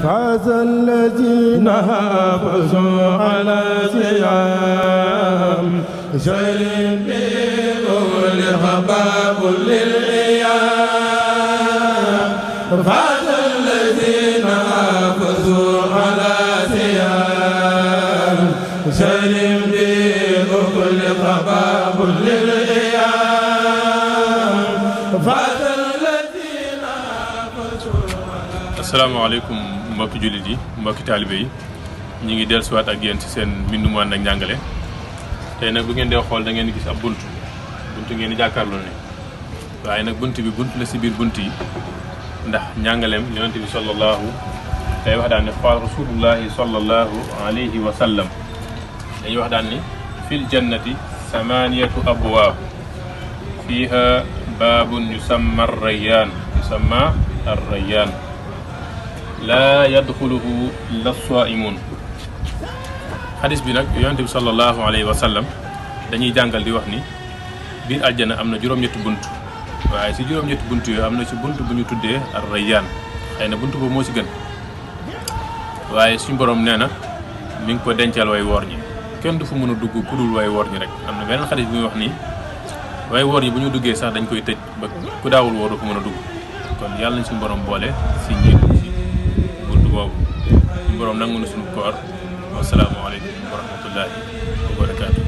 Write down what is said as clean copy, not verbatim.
فاز الذين حافظوا على صيام شهر بقول خباب للأيام فاز الذين حافظوا على صيام شهر بقول خباب للأيام فاز الذين حافظوا. asalaamaaleykum mbokki jullit yi mbokki taalibe yi ñu ngi dellusiwaat ak yéen ci seen mbindu mu ànd ak njàngale. tey nag bu ngeen dee xool da ngeen di gis ab bunt ngeen di jàkkaarloo ne waaye nag bunt bi bunt la si biir bunt yi ndax njàngaleem yonent bi sallallahu day wax daan ne qaala rasulullahi sallallahu alayhi wa sallam dañuy wax daan ni fil jannati samaniyatu abwaab fiiha baabun yusamma ar-rayyaan laa yadxuluhu illa saaimuun. xadis bi nag yonent bi sallallahu alayhi wa sallam dañuy jàngal di wax ni biir àjjana am na juróom-ñetti bunt waaye si juróom-ñetti bunt yooyu am na si bunt bu ñu tuddee ar-rayyaan xëy na bunt boobu moo si gën waaye suñu borom nee na mi ngi ko dencal way woor ñi kenn du fa mën a dugg ku dul way woor ñi rek. am na benn xadis bu muy wax ni way woor ñi bu ñu duggee sax dañ koy tëj ba ku daawul woor du ko mën a dugg kon yàlla nañ suñu borom boole si njiit si bunt boobu suñu borom nangu na suñu koor. Assalaamu aleykum wa rahmatullaahi wa barakaatuh.